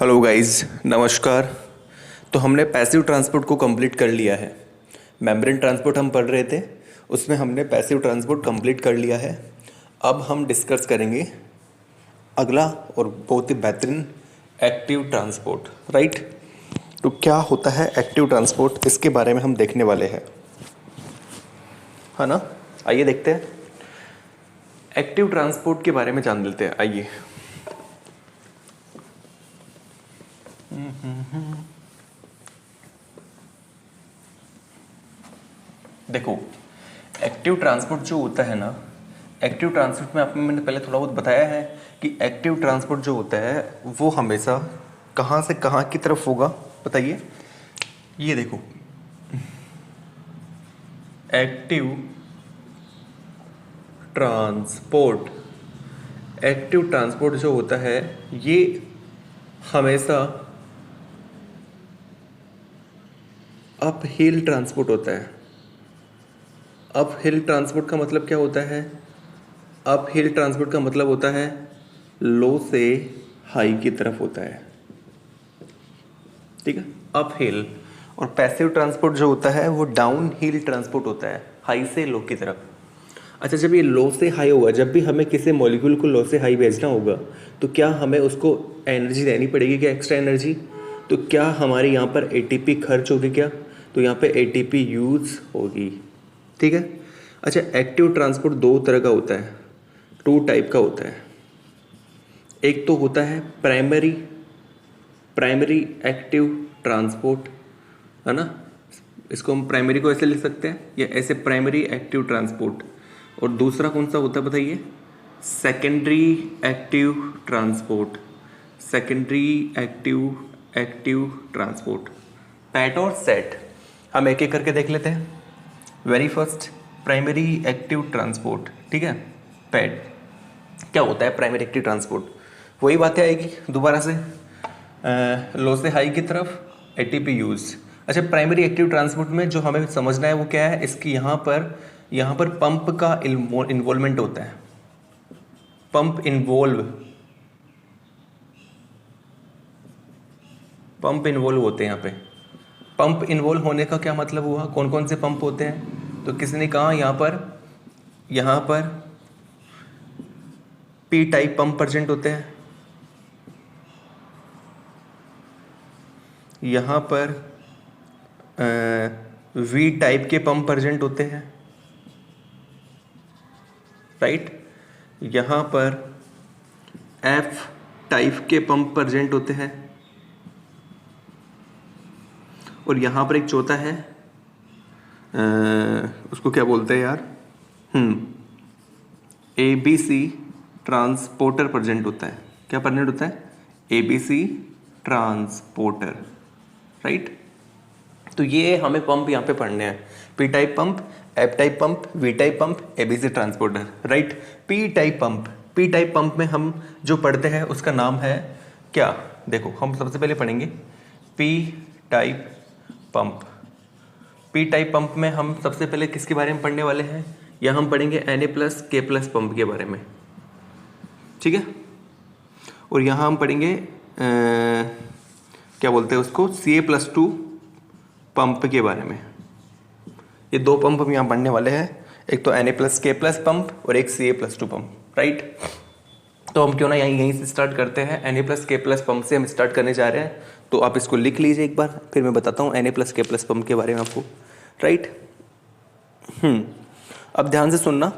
Hello guys, नमस्कार। तो हमने पैसिव ट्रांसपोर्ट को कंप्लीट कर लिया है। मेम्ब्रेन ट्रांसपोर्ट हम पढ़ रहे थे, उसमें हमने पैसिव ट्रांसपोर्ट कंप्लीट कर लिया है। अब हम डिस्कस करेंगे अगला और बहुत ही बेहतरीन एक्टिव ट्रांसपोर्ट, राइट। तो क्या होता है एक्टिव ट्रांसपोर्ट, इसके बारे में हम देखने वाले हैं, है ना। आइए देखते हैं, एक्टिव ट्रांसपोर्ट के बारे में जान लेते हैं। आइए देखो, एक्टिव ट्रांसपोर्ट जो होता है ना, एक्टिव ट्रांसपोर्ट में आपने मैंने पहले थोड़ा बहुत बताया है कि एक्टिव ट्रांसपोर्ट जो होता है वो हमेशा कहाँ से कहाँ की तरफ होगा, बताइए। ये देखो, एक्टिव ट्रांसपोर्ट, एक्टिव ट्रांसपोर्ट जो होता है ये हमेशा अप हिल ट्रांसपोर्ट होता है। अप हिल ट्रांसपोर्ट का मतलब क्या होता है? अप हिल ट्रांसपोर्ट का मतलब होता है लो से हाई की तरफ होता है, ठीक है, अप हिल। और पैसिव ट्रांसपोर्ट जो होता है वो डाउन हिल ट्रांसपोर्ट होता है, हाई से लो की तरफ। अच्छा, जब ये लो से हाई होगा, जब भी हमें किसी मॉलिक्यूल को लो से हाई भेजना होगा तो क्या हमें उसको एनर्जी देनी पड़ेगी क्या, एक्स्ट्रा एनर्जी? तो क्या हमारे यहाँ पर एटीपी खर्च होगी क्या? तो यहाँ पे एटीपी यूज होगी, ठीक है। अच्छा, एक्टिव ट्रांसपोर्ट दो तरह का होता है, टू टाइप का होता है। एक तो होता है प्राइमरी एक्टिव ट्रांसपोर्ट, है ना। इसको हम प्राइमरी को ऐसे लिख सकते हैं या ऐसे, प्राइमरी एक्टिव ट्रांसपोर्ट। और दूसरा कौन सा होता है बताइए? Secondary active transport, secondary active transport. PAT और सेट हम एक एक करके देख लेते हैं। Very first, primary active transport, ठीक है। पैट क्या होता है? प्राइमरी एक्टिव ट्रांसपोर्ट, वही बातें आएगी दोबारा से, लो से हाई की तरफ एटीपी यूज। अच्छा, प्राइमरी एक्टिव ट्रांसपोर्ट में जो हमें समझना है वो क्या है, इसकी यहाँ पर पंप का इन्वॉल्वमेंट होता है। पंप इन्वॉल्व होते हैं यहाँ पे। पंप इन्वॉल्व होने का क्या मतलब हुआ? कौन कौन से पंप होते हैं? तो किसी ने कहा यहाँ पर पी टाइप पंप प्रेजेंट होते हैं, यहाँ पर वी टाइप के पंप प्रेजेंट होते हैं, राइट। यहाँ पर एफ टाइप के पंप प्रेजेंट होते हैं, और यहाँ पर एक चौथा है, उसको क्या बोलते हैं यार, ABC ट्रांसपोर्टर प्रेजेंट होता है। क्या प्रेजेंट होता है? ABC transporter, right. तो ये हमें पंप यहाँ पे पढ़ने हैं, P type pump, F type pump, V type pump, ABC transporter, right. P type pump में हम जो पढ़ते हैं उसका नाम है क्या? देखो, हम सबसे पहले पढ़ेंगे P type pump. P type pump में हम सबसे पहले किसके बारे में पढ़ने वाले हैं? या हम पढ़ेंगे Na+K+ पंप के बारे में, ठीक है। और यहाँ हम पढ़ेंगे क्या बोलते हैं उसको, Ca+2 पंप के बारे में। ये दो पंप हम यहाँ पढ़ने वाले हैं, एक तो Na+K+ पंप और एक Ca+2 पंप, राइट। तो हम क्यों ना यहीं से स्टार्ट करते हैं। Na+K+ पंप से हम स्टार्ट करने जा रहे हैं, तो आप इसको लिख लीजिए एक बार, फिर मैं बताता हूँ Na+K+ पंप के बारे में आपको, राइट। अब ध्यान से सुनना,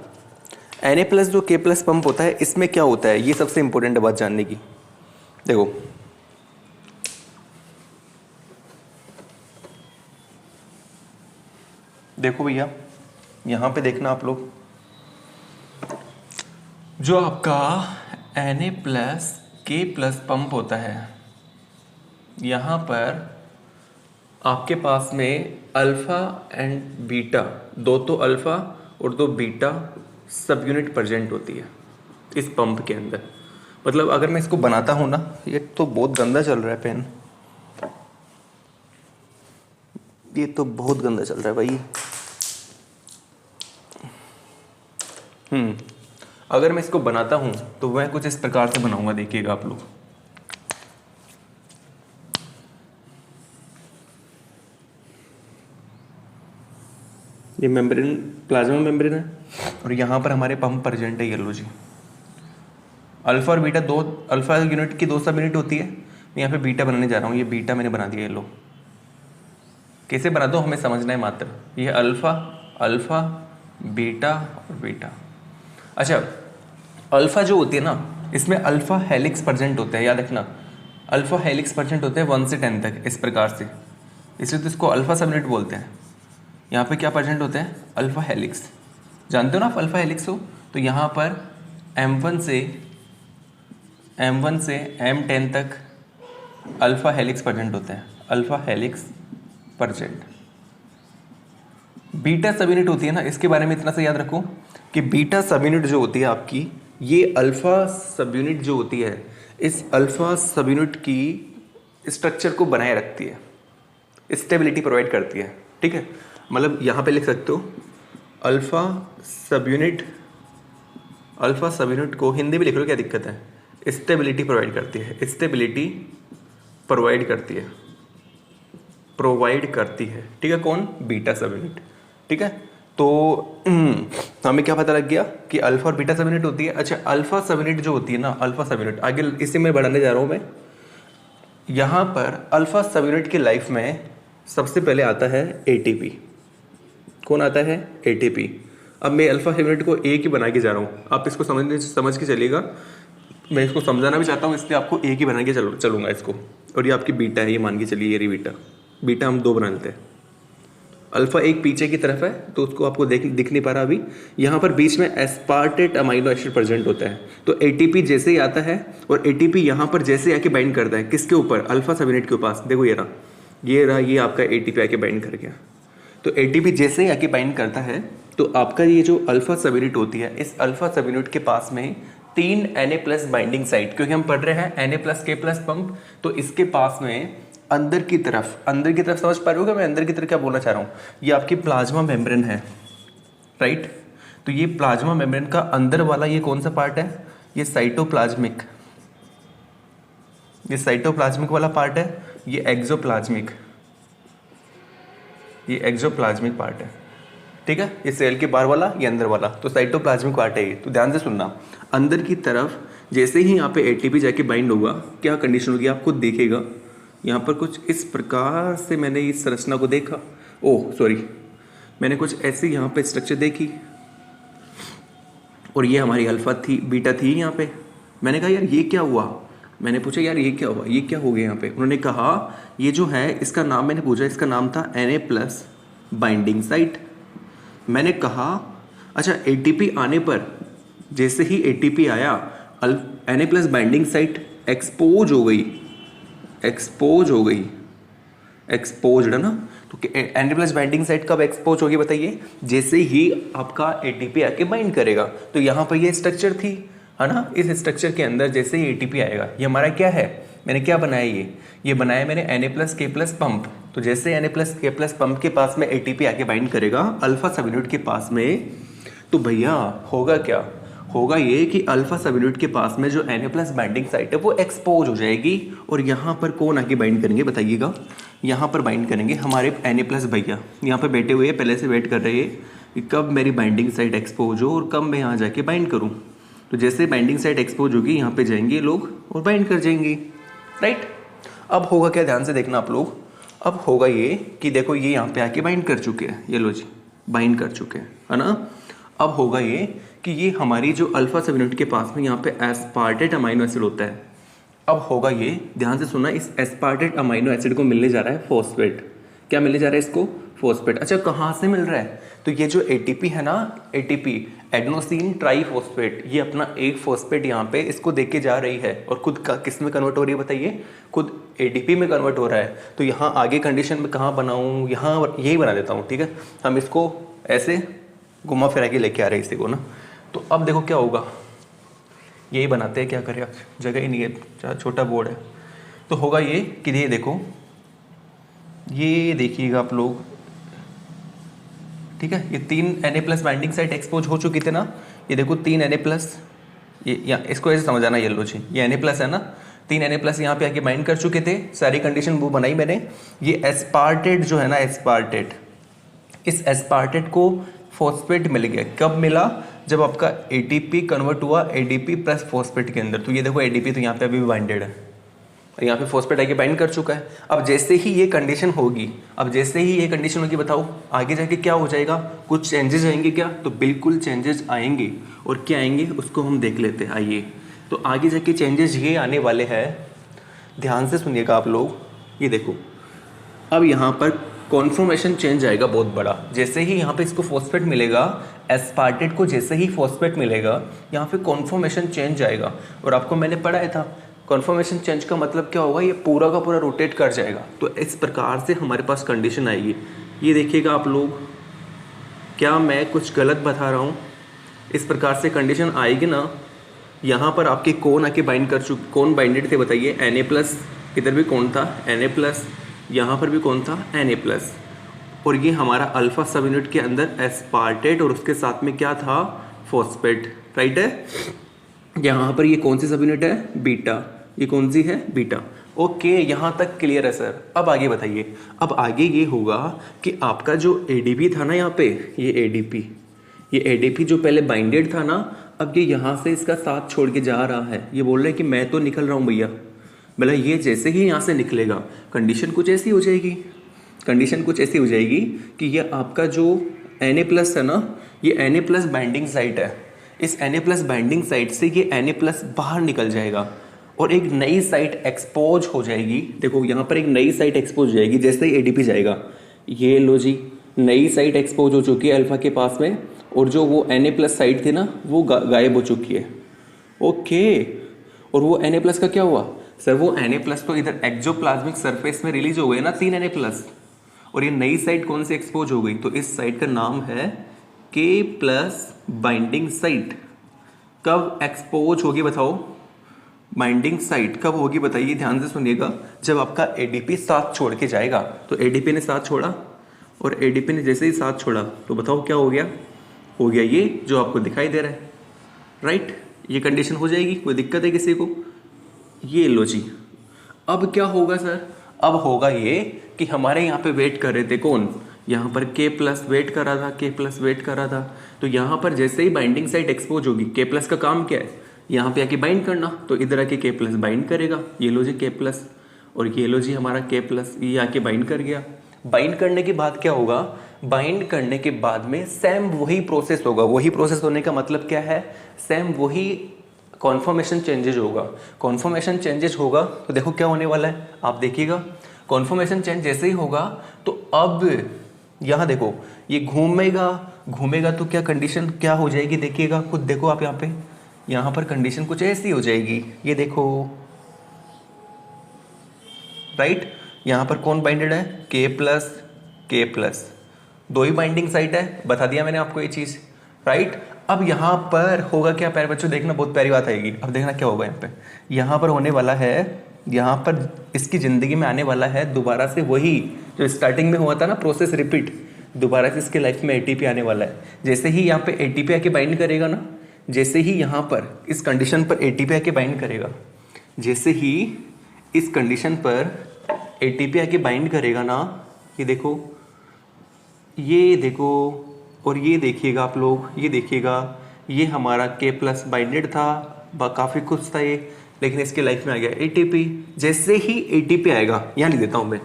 Na+ जो K+ पंप होता है, इसमें क्या होता है, ये सबसे इंपॉर्टेंट बात जानने की। देखो भैया, यहाँ पे देखना आप लोग, जो आपका Na+K+ पंप होता है, यहाँ पर आपके पास में अल्फा एंड बीटा, दो तो अल्फा और दो बीटा सब यूनिट प्रेजेंट होती है इस पंप के अंदर। मतलब अगर मैं इसको बनाता हूँ ना, ये तो बहुत गंदा चल रहा है पेन, ये तो बहुत गंदा चल रहा है भाई। अगर मैं इसको बनाता हूँ तो मैं कुछ इस प्रकार से बनाऊंगा, देखिएगा आप लोग। ये मेम्ब्रेन प्लाज्मा मेम्ब्रेन है और यहाँ पर हमारे पंप प्रेजेंट है, येलो जी। अल्फा और बीटा दो, अल्फा यूनिट की 2 सब यूनिट होती है, मैं यहाँ पे बीटा बनाने जा रहा हूँ, ये बीटा मैंने बना दिया येलो। कैसे बना दो हमें समझना है मात्र, ये अल्फा अल्फा बीटा और बीटा। अच्छा, अल्फा जो होती है ना, इसमें अल्फा हेलिक्स प्रेजेंट होता है, याद रखना अल्फा हेलिक्स प्रेजेंट होते हैं 1 से 10 तक इस प्रकार से, इसलिए तो इसको अल्फा सब यूनिट बोलते हैं। यहाँ पे क्या प्रेजेंट होता है, अल्फा हेलिक्स, जानते हो ना आप अल्फा हेलिक्स हो, तो यहाँ पर M1 से M10 तक अल्फा हेलिक्स प्रेजेंट होते हैं, अल्फा हेलिक्स प्रेजेंट। बीटा सब यूनिट होती है ना, इसके बारे में इतना सा याद रखो कि बीटा सब यूनिट जो होती है आपकी, ये अल्फा सब यूनिट जो होती है, इस अल्फा सब यूनिट की स्ट्रक्चर को बनाए रखती है, स्टेबिलिटी प्रोवाइड करती है, ठीक है। मतलब यहाँ पे लिख सकते हो अल्फा सब यूनिट को हिंदी में लिख लो, क्या दिक्कत है, स्टेबिलिटी प्रोवाइड करती है, स्टेबिलिटी प्रोवाइड करती है, ठीक है। कौन, बीटा सब यूनिट, ठीक है। तो हमें क्या पता लग गया कि अल्फा और बीटा सब यूनिट होती है। अच्छा, अल्फा सब यूनिट जो होती है ना, अल्फा सब यूनिट आगे इसे मैं बढ़ाने जा रहा हूँ मैं। यहाँ पर अल्फा सब यूनिट की लाइफ में सबसे पहले आता है एटीपी। कौन आता है, एटीपी। अब मैं अल्फा सब यूनिट को एक ही बना के जा रहा हूँ, आप इसको समझ के चलिएगा, मैं इसको समझाना भी चाहता हूँ, इसलिए आपको एक ही बना के चलूंगा इसको। और ये आपकी बीटा है, ये मान के चलिए, ये बीटा हम 2 बना लेते हैं। अल्फा एक पीछे की तरफ है तो उसको आपको दिख नहीं पा रहा अभी। यहाँ पर बीच में एस्पार्टेट अमाइनो एसिड प्रेजेंट होता है, तो एटीपी जैसे ही आता है और एटीपी यहाँ पर जैसे आके बाइंड करता है, किसके ऊपर, अल्फा सब यूनिट के पास। देखो ये रहा, ये आपका एटीपी आके बाइंड कर गया। तो एटीपी जैसे ही आके बाइंड करता है तो आपका ये जो अल्फा सब यूनिट होती है, इस अल्फा सब यूनिट के पास में 3 Na+ बाइंडिंग साइट, क्योंकि हम पढ़ रहे हैं Na+K+ पंप, तो इसके पास में अंदर की तरफ समझ पा रहे हो क्या मैं अंदर की तरफ क्या बोलना चाह रहा हूँ। ये आपकी प्लाज्मा मेम्ब्रेन है, राइट। तो ये प्लाज्मा मेम्ब्रेन का अंदर वाला ये कौन सा पार्ट है, ये साइटोप्लाज्मिक वाला पार्ट है, ये एक्सोप्लाज्मिक पार्ट है, ठीक है। ये सेल के बाहर वाला, ये अंदर वाला, तो साइटोप्लाज्मिक पार्ट है ये। तो ध्यान से सुनना, अंदर की तरफ जैसे ही यहाँ पे एटीपी जाके बाइंड होगा, क्या कंडीशन होगी आप खुद देखेगा। यहाँ पर कुछ इस प्रकार से मैंने इस संरचना को देखा, मैंने कुछ ऐसी यहाँ पे स्ट्रक्चर देखी, और ये हमारी अल्फा थी, बीटा थी यहाँ पे। मैंने कहा यार ये क्या हुआ, मैंने पूछा यार ये क्या हुआ, ये क्या हो गया यहाँ पे। उन्होंने कहा ये जो है, इसका नाम मैंने पूछा, इसका नाम था Na+ बाइंडिंग साइट। मैंने कहा अच्छा, एटीपी आने पर, जैसे ही एटीपी आया, Na+ बाइंडिंग साइट एक्सपोज है ना। तो Na+ बाइंडिंग साइट कब एक्सपोज होगी बताइए, जैसे ही आपका एटीपी आके बाइंड करेगा। तो यहाँ पर ये स्ट्रक्चर थी, है ना। इस स्ट्रक्चर के अंदर जैसे ही एटीपी आएगा, ये हमारा क्या है, मैंने क्या बनाया, ये बनाया मैंने Na+K+ पंप। तो जैसे Na+K+ पंप के पास में एटीपी आके बाइंड करेगा अल्फा सब यूनिट के पास में, तो भैया होगा क्या, होगा ये कि अल्फा सब यूनिट के पास में जो Na+ बाइंडिंग साइट है वो एक्सपोज हो जाएगी। और यहाँ पर कौन आके बाइंड करेंगे बताइएगा, यहाँ पर बाइंड करेंगे हमारे Na+ भैया, यहाँ पर बैठे हुए पहले से वेट कर रहे हैं कि कब मेरी बाइंडिंग साइट एक्सपोज हो और कब मैं यहाँ जाके बाइंड करूँ। तो जैसे बाइंडिंग साइट एक्सपोज होगी, यहाँ पे जाएंगे लोग और बाइंड कर जाएंगे, राइट। अब होगा क्या, ध्यान से देखना आप लोग। अब होगा ये कि देखो ये यहाँ पे आके बाइंड कर चुके हैं, ये लो जी बाइंड कर चुके हैं, है ना। अब होगा ये कि ये हमारी जो अल्फा सब यूनिट के पास में यहाँ पे एस्पार्टेट अमाइनो एसिड होता है। अब होगा ये, ध्यान से सुनना, इस एस्पार्टेट अमाइनो एसिड को मिलने जा रहा है फॉस्फेट। क्या मिलने जा रहा है इसको, फॉस्फेट। अच्छा, कहाँ से मिल रहा है, तो ये जो एटीपी है ना, एटीपी एडेनोसिन ट्राइफॉस्फेट, ये अपना एक फॉस्फेट यहाँ पे इसको देके के जा रही है, और खुद का किस में कन्वर्ट हो रही है बताइए, खुद एटीपी में कन्वर्ट हो रहा है। तो यहाँ आगे कंडीशन में कहाँ बनाऊँ, यहाँ यही बना देता हूँ, ठीक है। हम इसको ऐसे घुमा फिरा के लेके आ रहे हैं इसी को ना। तो अब देखो क्या होगा, यही बनाते हैं, क्या करें अब, जगह ही नहीं है, छोटा बोर्ड है। तो होगा ये कि ये देखो, ये देखिएगा आप लोग, ठीक है। ये 3 Na+ बाइंडिंग साइट एक्सपोज हो चुकी थी ना, ये देखो 3 Na+, ये या इसको ऐसे समझाना, ये लो जी, ये Na+ है ना, 3 Na+ यहाँ पे आके बाइंड कर चुके थे, सारी कंडीशन वो बनाई मैंने। ये एस्पार्टेट जो है ना, इस एस्पार्टेट को फॉस्फेट मिल गया। कब मिला? जब आपका एटीपी कन्वर्ट हुआ एडीपी प्लस फॉस्फेट के अंदर। तो ये देखो एडीपी तो यहाँ पे अभी भी बाइंडेड है, यहाँ पे फॉस्फेट आके बाइंड कर चुका है। अब जैसे ही ये कंडीशन होगी, बताओ आगे जाके क्या हो जाएगा? कुछ चेंजेस आएंगे क्या? तो बिल्कुल चेंजेस आएंगे। और क्या आएंगे उसको हम देख लेते हैं। आइए, तो आगे जाके चेंजेस ये आने वाले हैं, ध्यान से सुनिएगा आप लोग। ये देखो, अब यहाँ पर कॉन्फॉर्मेशन चेंज आएगा बहुत बड़ा। जैसे ही यहाँ पे इसको फॉस्फेट मिलेगा, एस्पार्टेट को जैसे ही फॉस्फेट मिलेगा, यहाँ पे कॉन्फॉर्मेशन चेंज आएगा। और आपको मैंने पढ़ाया था कॉन्फॉर्मेशन चेंज का मतलब क्या होगा? ये पूरा का पूरा रोटेट कर जाएगा। तो इस प्रकार से हमारे पास कंडीशन आएगी। ये देखिएगा आप लोग, क्या मैं कुछ गलत बता रहा हूँ? इस प्रकार से कंडीशन आएगी ना। यहाँ पर आपके कौन आके बाइंड कर चुके, कौन बाइंडेड थे बताइए? Na+, इधर भी कौन था? Na+, यहाँ पर भी कौन था? Na+। और ये हमारा अल्फा सब यूनिट के अंदर एस्पार्टेट और उसके साथ में क्या था? फॉस्फेट, राइट है। यहाँ पर ये कौन सी सब यूनिट है? बीटा। ये कौन सी है? बीटा। ओके, यहाँ तक क्लियर है सर। अब आगे बताइए। अब आगे ये होगा कि आपका जो एडीपी था ना, यहाँ पे ये एडीपी जो पहले बाइंडेड था ना, अब ये यहाँ से इसका साथ छोड़ के जा रहा है। ये बोल रहा है कि मैं तो निकल रहा हूँ भैया। मतलब ये जैसे ही यहाँ से निकलेगा, कंडीशन कुछ ऐसी हो जाएगी कि ये आपका जो Na+ है ना, ये Na+ बाइंडिंग साइट है। इस Na+ बाइंडिंग साइट से ये Na+ बाहर निकल जाएगा और एक नई साइट एक्सपोज हो जाएगी। देखो यहाँ पर एक नई साइट एक्सपोज हो जाएगी जैसे ही एडीपी जाएगा। ये लो जी, नई साइट एक्सपोज हो चुकी है अल्फा के पास में, और जो वो Na+ साइट थी ना, वो गायब हो चुकी है। ओके, और वो Na+ का क्या हुआ? सर वो Na+ तो इधर एक्सोप्लाज्मिक सरफेस में रिलीज हो गए ना, 3 Na+, और ये नई साइट कौन सी एक्सपोज हो गई? तो इस साइट का नाम है K+ बाइंडिंग साइट। कब एक्सपोज होगी बताओ? बाइंडिंग साइट कब होगी बताइए, ध्यान से सुनिएगा। जब आपका एडीपी साथ छोड़ के जाएगा। तो एडीपी ने साथ छोड़ा, और एडीपी ने जैसे ही साथ छोड़ा तो बताओ क्या हो गया? हो गया ये जो आपको दिखाई दे रहा है, राइट। ये कंडीशन हो जाएगी। कोई दिक्कत है किसी को? ये लो जी। अब क्या होगा सर? अब होगा ये कि हमारे यहाँ पे वेट कर रहे थे कौन? यहाँ पर K+ वेट कर रहा था, K+ वेट कर रहा था। तो यहाँ पर जैसे ही बाइंडिंग साइट एक्सपोज होगी, K+ का काम क्या है? यहाँ पे आके बाइंड करना। तो इधर आके K+ बाइंड करेगा। ये लो जी K+, और ये लो जी हमारा K+, ये आके बाइंड कर गया। बाइंड करने के बाद क्या होगा? बाइंड करने के बाद में सेम वही प्रोसेस होगा। वही प्रोसेस होने का मतलब क्या है? सेम वही कॉन्फॉर्मेशन चेंजेज होगा। कॉन्फॉर्मेशन चेंजेज होगा तो देखो क्या होने वाला है, आप देखिएगा। कॉन्फॉर्मेशन चेंज जैसे ही होगा तो अब यहाँ देखो, ये घूमेगा तो क्या कंडीशन क्या हो जाएगी? देखिएगा खुद, देखो आप यहाँ पर कंडीशन कुछ ऐसी हो जाएगी। ये देखो, राइट। यहाँ पर कौन बाइंडेड है? K+, दो ही बाइंडिंग साइट है, बता दिया मैंने आपको ये चीज, राइट। अब यहाँ पर होगा क्या प्यारे बच्चों? देखना, बहुत प्यारी बात आएगी। अब देखना क्या होगा यहाँ पर होने वाला है, यहाँ पर इसकी जिंदगी में आने वाला है दोबारा से वही जो स्टार्टिंग में हुआ था ना, प्रोसेस रिपीट। दोबारा से इसके लाइफ में एटीपी आने वाला है। जैसे ही यहाँ पे एटीपी आके बाइंड करेगा ना, जैसे ही यहाँ पर इस कंडीशन पर एटीपी आके बाइंड करेगा, जैसे ही इस कंडीशन पर एटीपी आके बाइंड करेगा ना, ये देखो, और ये देखिएगा आप लोग, ये देखिएगा, ये हमारा K+ बाइंडेड था, काफ़ी कुछ था ये, लेकिन इसके लाइफ में आ गया एटीपी। जैसे ही एटीपी आएगा, यहाँ लिख देता हूँ मैं,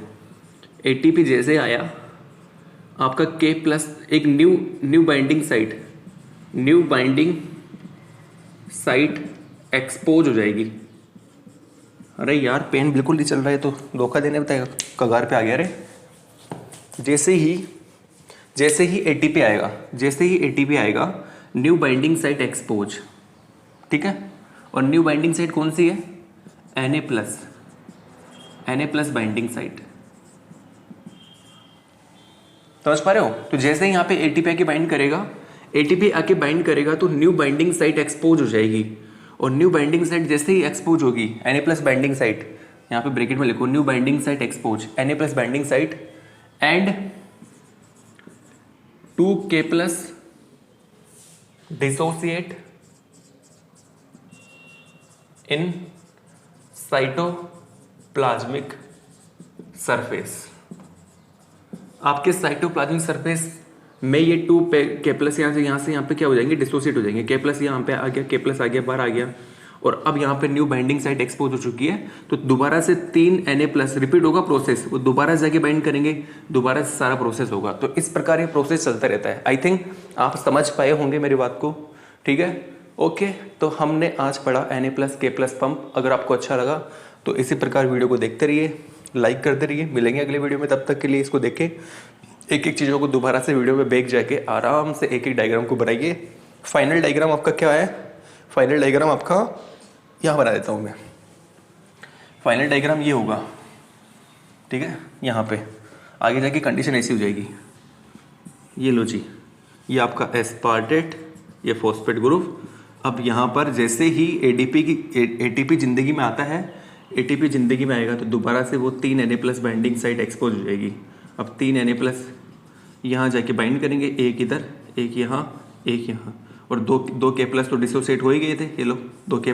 एटीपी जैसे आया आपका K+ एक न्यू बाइंडिंग साइट एक्सपोज हो जाएगी। अरे यार पेन बिल्कुल नहीं चल रहा है, तो धोखा देने बताएगा, कगार पे आ गया रे। जैसे ही एटीपी आएगा, न्यू बाइंडिंग साइट एक्सपोज, ठीक है। और न्यू बाइंडिंग साइट कौन सी है? Na+ बाइंडिंग साइट, समझ पा रहे हो? तो जैसे ही यहाँ पे एटीपी आके बाइंड करेगा तो न्यू बाइंडिंग साइट एक्सपोज हो जाएगी। और न्यू बाइंडिंग साइट जैसे ही एक्सपोज होगी, Na+ बाइंडिंग साइट, यहाँ पे ब्रैकेट में लिखो, new binding site expose, Na+ binding site and 2K+ dissociate in cytoplasmic surface. आपके साइटोप्लाज्मिक सरफेस मैं ये 2 पे के प्लस यहाँ से यहाँ पे क्या हो जाएंगे, डिसोसिएट हो जाएंगे। के प्लस यहाँ पे आ गया, के प्लस आ गया, बाहर आ गया, और अब यहाँ पे न्यू बाइंडिंग साइट एक्सपोज हो चुकी है। तो दोबारा से 3 Na+ रिपीट होगा प्रोसेस, वो दोबारा से जाके बाइंड करेंगे, दोबारा से सारा प्रोसेस होगा। तो इस प्रकार ये प्रोसेस चलता रहता है। आई थिंक आप समझ पाए होंगे मेरी बात को, ठीक है। ओके, तो हमने आज पढ़ा Na+ K+ पंप। अगर आपको अच्छा लगा तो इसी प्रकार वीडियो को देखते रहिए, लाइक करते रहिए। मिलेंगे अगले वीडियो में, तब तक के लिए इसको देखें, एक एक चीज़ों को दोबारा से वीडियो में बैक जाके आराम से एक एक डायग्राम को बनाइए। फाइनल डायग्राम आपका क्या है, फाइनल डायग्राम आपका यहाँ बना देता हूँ मैं। फाइनल डायग्राम ये होगा, ठीक है। यहाँ पे आगे जाके कंडीशन ऐसी हो जाएगी, ये लो जी, ये आपका एस्पार्टेट, ये फॉस्फेट ग्रुप। अब यहाँ पर जैसे ही एटीपी जिंदगी में आता है, एटीपी जिंदगी में आएगा तो दोबारा से वो 3 Na+ बाइंडिंग साइट एक्सपोज हो जाएगी। अब 3 Na+ यहाँ जाके बाइंड करेंगे, एक इधर, एक यहाँ, एक यहाँ, और दो K+ तो डिसोसिएट हो ही गए थे, ये लो 2 K+,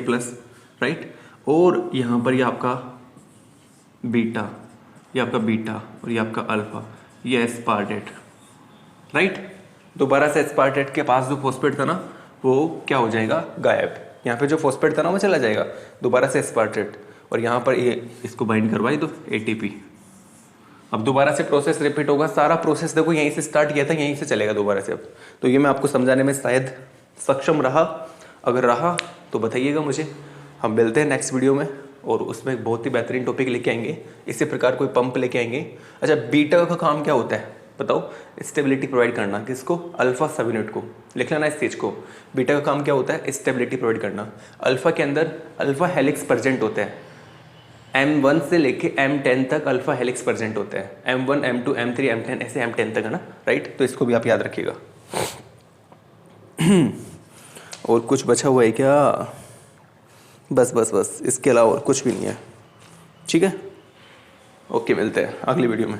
राइट। और यहाँ पर ये आपका बीटा, ये आपका बीटा, और ये आपका अल्फा, ये एस्पार्टेट, राइट। दोबारा से एस्पार्टेट के पास जो फॉस्फेट था ना वो क्या हो जाएगा, गायब। यहाँ पे जो फॉस्फेट था ना वो चला जाएगा, दोबारा से एस्पार्टेट, और यहाँ पर ये इसको बाइंड करवाई दो, ATP। अब दोबारा से प्रोसेस रिपीट होगा, सारा प्रोसेस देखो यहीं से स्टार्ट किया था, यहीं से चलेगा दोबारा से। अब तो ये मैं आपको समझाने में शायद सक्षम रहा, अगर रहा तो बताइएगा मुझे। हम मिलते हैं नेक्स्ट वीडियो में, और उसमें बहुत ही बेहतरीन टॉपिक लेके आएंगे। इसी प्रकार कोई पंप लेके आएंगे। अच्छा, बीटा का काम क्या होता है बताओ, स्टेबिलिटी प्रोवाइड करना। किसको, अल्फा सब यूनिट को, लिख लेना इस चीज को। बीटा का काम क्या होता है, स्टेबिलिटी प्रोवाइड करना। अल्फा के अंदर अल्फा हेलिक्स प्रेजेंट होता है, M1 से लेके M10 तक अल्फा हेलिक्स प्रेजेंट होता है। M1, M2, M3, M10, ऐसे M10 तक है ना, राइट। तो इसको भी आप याद रखिएगा। और कुछ बचा हुआ है क्या, बस इसके अलावा और कुछ भी नहीं है, ठीक है। ओके, मिलते हैं अगली वीडियो में।